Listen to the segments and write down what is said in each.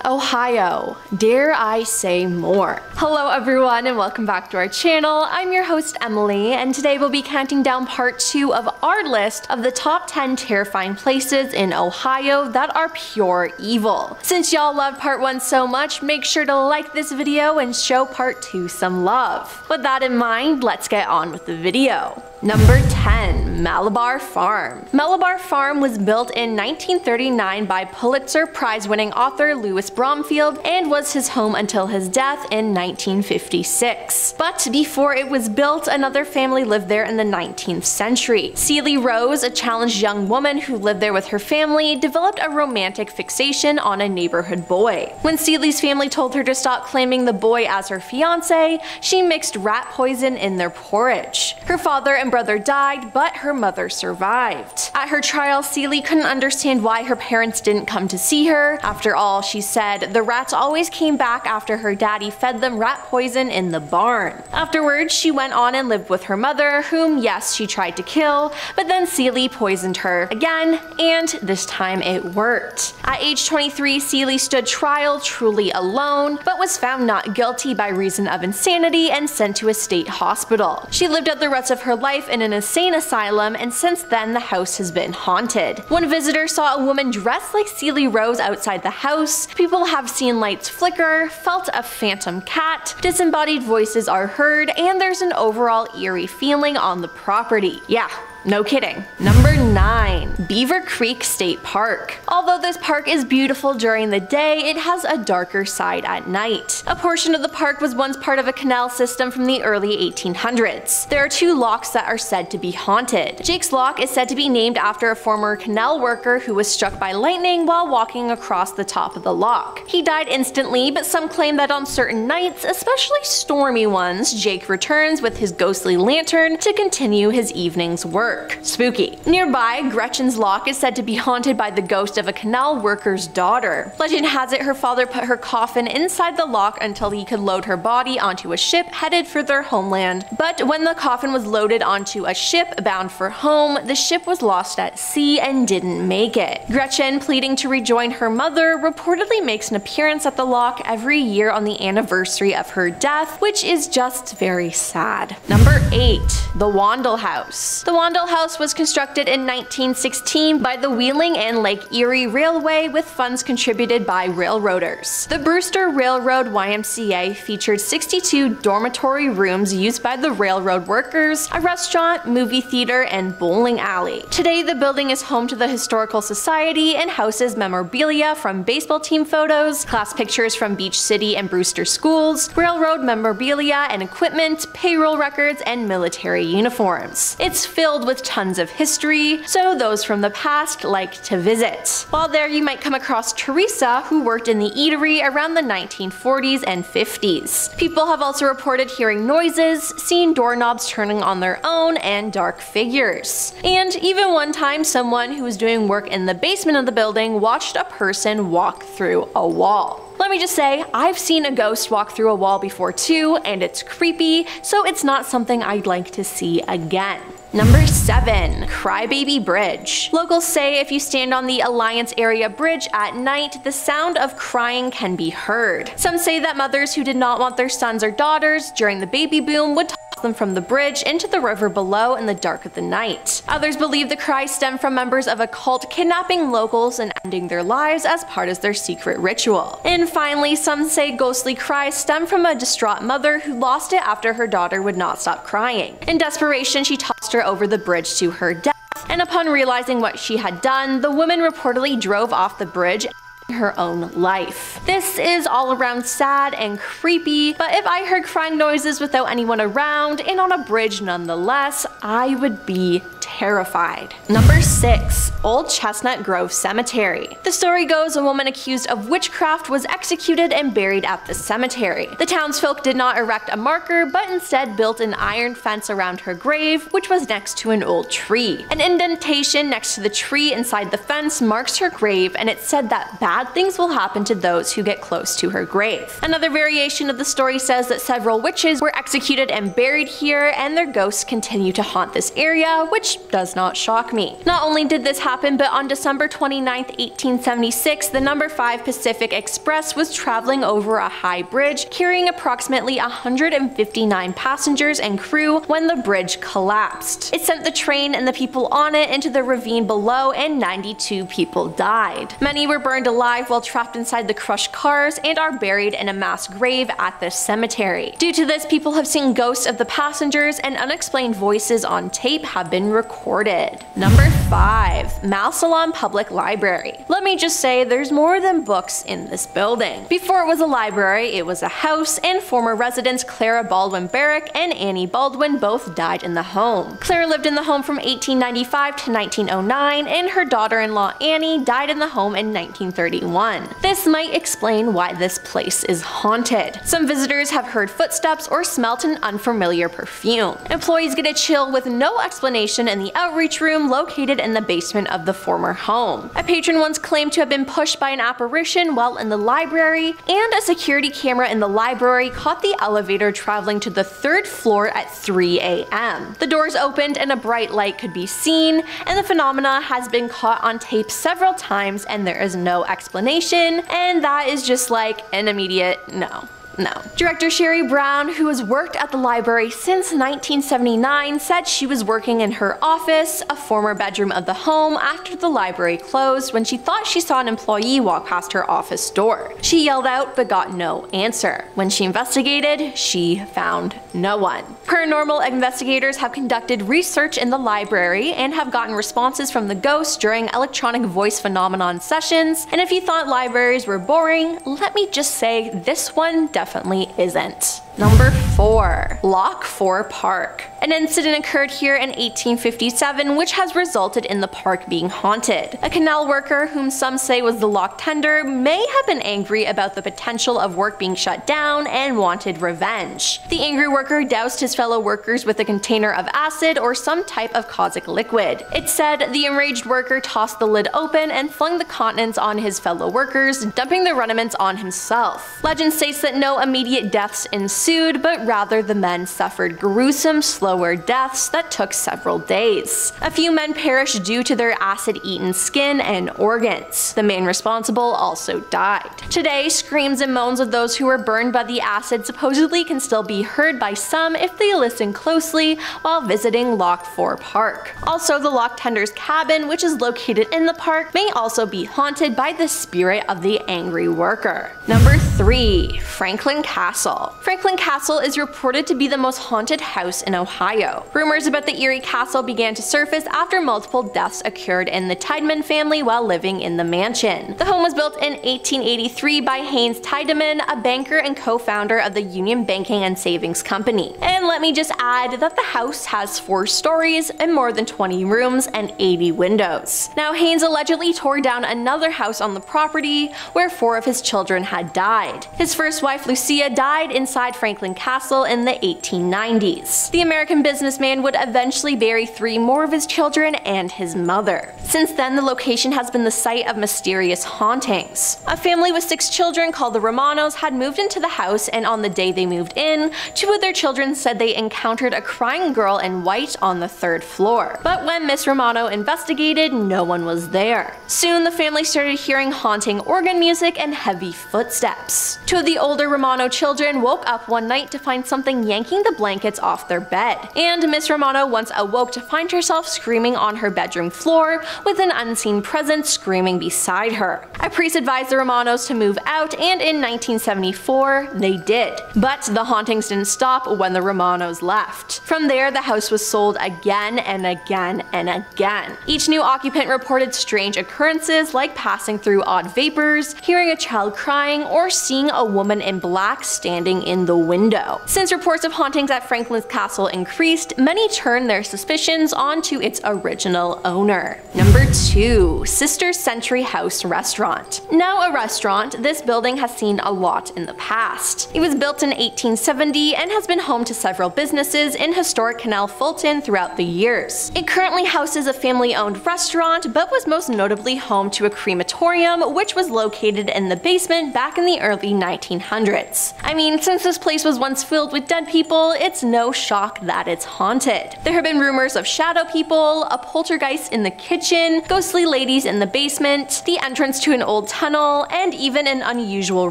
Ohio. Dare I say more? Hello everyone and welcome back to our channel. I'm your host Emily and today we'll be counting down part 2 of our list of the top 10 terrifying places in Ohio that are pure evil. Since y'all loved part 1 so much, make sure to like this video and show part 2 some love. With that in mind, let's get on with the video. Number 10. Malabar Farm. Malabar Farm was built in 1939 by Pulitzer Prize-winning author Louis Bromfield and was his home until his death in 1956. But before it was built, another family lived there in the 19th century. Celie Rose, a challenged young woman who lived there with her family, developed a romantic fixation on a neighborhood boy. When Celie's family told her to stop claiming the boy as her fiancé, she mixed rat poison in their porridge. Her father and brother died, but her mother survived. At her trial, Celie couldn't understand why her parents didn't come to see her. After all, she said, the rats always came back after her daddy fed them rat poison in the barn. Afterwards, she went on and lived with her mother, whom, yes, she tried to kill, but then Celie poisoned her again, and this time it worked. At age 23, Celie stood trial truly alone, but was found not guilty by reason of insanity and sent to a state hospital. She lived out the rest of her life in an insane asylum, and since then the house has been haunted. One visitor saw a woman dressed like Celie Rose outside the house, people have seen lights flicker, felt a phantom cat, disembodied voices are heard, and there's an overall eerie feeling on the property. Yeah. No kidding. Number 9. Beaver Creek State Park. Although this park is beautiful during the day, it has a darker side at night. A portion of the park was once part of a canal system from the early 1800s. There are 2 locks that are said to be haunted. Jake's Lock is said to be named after a former canal worker who was struck by lightning while walking across the top of the lock. He died instantly, but some claim that on certain nights, especially stormy ones, Jake returns with his ghostly lantern to continue his evening's work. Spooky. Nearby, Gretchen's Lock is said to be haunted by the ghost of a canal worker's daughter. Legend has it her father put her coffin inside the lock until he could load her body onto a ship headed for their homeland. But when the coffin was loaded onto a ship bound for home, the ship was lost at sea and didn't make it. Gretchen, pleading to rejoin her mother, reportedly makes an appearance at the lock every year on the anniversary of her death, which is just very sad. Number 8. The WANDLE House. The WANDLE House was constructed in 1916 by the Wheeling and Lake Erie Railway with funds contributed by railroaders. The Brewster Railroad YMCA featured 62 dormitory rooms used by the railroad workers, a restaurant, movie theater, and bowling alley. Today, the building is home to the Historical Society and houses memorabilia from baseball team photos, class pictures from Beach City and Brewster schools, railroad memorabilia and equipment, payroll records, and military uniforms. It's filled with tons of history, so those from the past like to visit. While there, you might come across Teresa, who worked in the eatery around the 1940s and 50s. People have also reported hearing noises, seen doorknobs turning on their own, and dark figures. And even one time, someone who was doing work in the basement of the building watched a person walk through a wall. Let me just say, I've seen a ghost walk through a wall before too, and it's creepy, so it's not something I'd like to see again. Number 7. Crybaby Bridge. Locals say if you stand on the Alliance Area Bridge at night, the sound of crying can be heard. Some say that mothers who did not want their sons or daughters during the baby boom would toss them from the bridge into the river below in the dark of the night. Others believe the cries stem from members of a cult kidnapping locals and ending their lives as part of their secret ritual. And finally, some say ghostly cries stem from a distraught mother who lost it after her daughter would not stop crying. In desperation, she tossed her over the bridge to her death, and upon realizing what she had done, the woman reportedly drove off the bridge her own life. This is all around sad and creepy, but if I heard crying noises without anyone around and on a bridge nonetheless, I would be terrified. Number 6. Old Chestnut Grove Cemetery. The story goes a woman accused of witchcraft was executed and buried at the cemetery. The townsfolk did not erect a marker, but instead built an iron fence around her grave, which was next to an old tree. An indentation next to the tree inside the fence marks her grave, and it's said that bad things will happen to those who get close to her grave. Another variation of the story says that several witches were executed and buried here, and their ghosts continue to haunt this area, which does not shock me. Not only did this happen, but on December 29th, 1876, the number 5 Pacific Express was traveling over a high bridge carrying approximately 159 passengers and crew when the bridge collapsed. It sent the train and the people on it into the ravine below, and 92 people died. Many were burned alive while trapped inside the crushed cars and are buried in a mass grave at this cemetery. Due to this, people have seen ghosts of the passengers, and unexplained voices on tape have been recorded. Number 5. Massillon Public Library. Let me just say, there's more than books in this building. Before it was a library, it was a house, and former residents Clara Baldwin Barrick and Annie Baldwin both died in the home. Clara lived in the home from 1895 to 1909, and her daughter-in-law Annie died in the home in 1931. This might explain why this place is haunted. Some visitors have heard footsteps or smelt an unfamiliar perfume. Employees get a chill with no explanation in the outreach room located in the basement of the former home. A patron once claimed to have been pushed by an apparition while in the library, and a security camera in the library caught the elevator traveling to the 3rd floor at 3 a.m. The doors opened and a bright light could be seen, and the phenomena has been caught on tape several times, and there is no explanation, and that is just like an immediate no. No. Director Sherry Brown, who has worked at the library since 1979, said she was working in her office, a former bedroom of the home, after the library closed when she thought she saw an employee walk past her office door. She yelled out but got no answer. When she investigated, she found no one. Paranormal investigators have conducted research in the library and have gotten responses from the ghosts during electronic voice phenomenon sessions, and if you thought libraries were boring, let me just say this one definitely isn't. Number 4. Lock 4 Park. An incident occurred here in 1857 which has resulted in the park being haunted. A canal worker, whom some say was the lock tender, may have been angry about the potential of work being shut down and wanted revenge. The angry worker doused his fellow workers with a container of acid or some type of caustic liquid. It said the enraged worker tossed the lid open and flung the contents on his fellow workers, dumping the remnants on himself. Legend states that no immediate deaths ensued, but rather the men suffered gruesome, slower deaths that took several days. A few men perished due to their acid-eaten skin and organs. The man responsible also died. Today, screams and moans of those who were burned by the acid supposedly can still be heard by some if they listen closely while visiting Lock 4 Park. Also, the lock tender's cabin, which is located in the park, may also be haunted by the spirit of the angry worker. Number 3. Franklin Castle. Franklin Castle is reported to be the most haunted house in Ohio. Rumors about the eerie castle began to surface after multiple deaths occurred in the Tiedemann family while living in the mansion. The home was built in 1883 by Haynes Tiedemann, a banker and co-founder of the Union Banking and Savings Company. And let me just add that the house has 4 stories and more than 20 rooms and 80 windows. Now, Haynes allegedly tore down another house on the property where 4 of his children had died. His first wife, Lucia, died inside Franklin Castle in the 1890s. The American businessman would eventually bury 3 more of his children and his mother. Since then, the location has been the site of mysterious hauntings. A family with 6 children called the Romanos had moved into the house, and on the day they moved in, 2 of their children said they encountered a crying girl in white on the 3rd floor. But when Miss Romano investigated, no one was there. Soon, the family started hearing haunting organ music and heavy footsteps. 2 of the older Romano children woke up one night to find something yanking the blankets off their bed, and Miss Romano once awoke to find herself screaming on her bedroom floor with an unseen presence screaming beside her. A priest advised the Romanos to move out, and in 1974 they did. But the hauntings didn't stop when the Romanos left. From there, the house was sold again and again and again. Each new occupant reported strange occurrences like passing through odd vapors, hearing a child crying, or seeing a woman in black standing in the window. Since reports of hauntings at Franklin's Castle increased, many turned their suspicions onto its original owner. Number 2. Sister Century House Restaurant. Now a restaurant, this building has seen a lot in the past. It was built in 1870 and has been home to several businesses in historic Canal Fulton throughout the years. It currently houses a family-owned restaurant, but was most notably home to a crematorium, which was located in the basement back in the early 1900s. I mean, since this place was once filled with dead people, it's no shock that it's haunted. There have been rumors of shadow people, a poltergeist in the kitchen, ghostly ladies in the basement, the entrance to an old tunnel, and even an unusual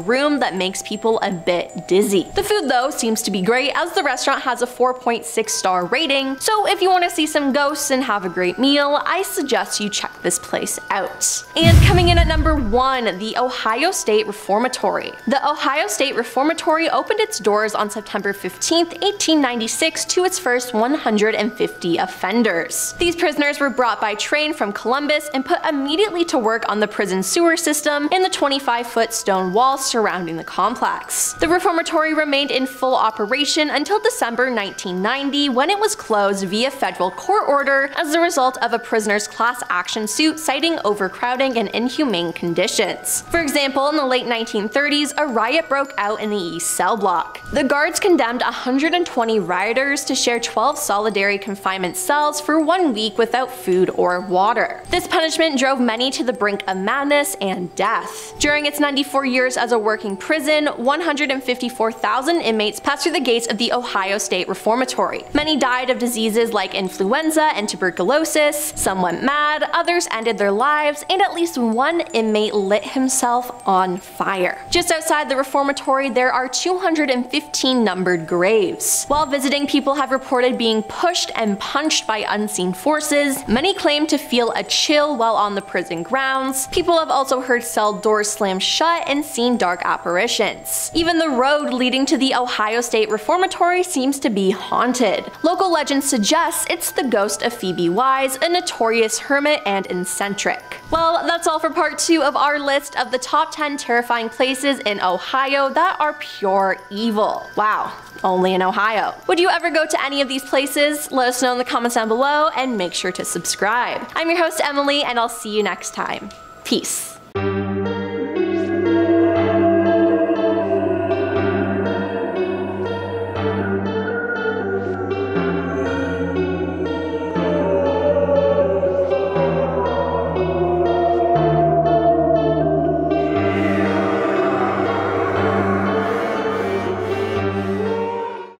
room that makes people a bit dizzy. The food though seems to be great, as the restaurant has a 4.6 star rating, so if you want to see some ghosts and have a great meal, I suggest you check this place out. And coming in at number 1, the Ohio State Reformatory. The Ohio State Reformatory opened its doors on September 15, 1896 to its first 150 offenders. These prisoners were brought by train from Columbus and put immediately to work on the prison sewer system in the 25-foot stone walls surrounding the complex. The reformatory remained in full operation until December 1990, when it was closed via federal court order as a result of a prisoner's class action suit citing overcrowding and inhumane conditions. For example, in the late 1930s, a riot broke out in the East Cell Block. The guards condemned 120 rioters to share 12 solitary confinement cells for 1 week without food or water. This punishment drove many to the brink of madness and death. During its 94 years as a working prison, 154,000 inmates passed through the gates of the Ohio State Reformatory. Many died of diseases like influenza and tuberculosis, some went mad, others ended their lives, and at least one inmate lit himself on fire. Just outside the reformatory, there are 215 numbered graves. While visiting, people have reported being pushed and punched by unseen forces. Many claim to feel a chill while on the prison grounds. People have also heard cell doors slam shut and seen dark apparitions. Even the road leading to the Ohio State Reformatory seems to be haunted. Local legend suggests it's the ghost of Phoebe Wise, a notorious hermit and eccentric. Well, that's all for part 2 of our list of the top 10 terrifying places in Ohio that are pure evil. Wow, only in Ohio. Would you ever go to any of these places? Let us know in the comments down below and make sure to subscribe. I'm your host Emily, and I'll see you next time. Peace.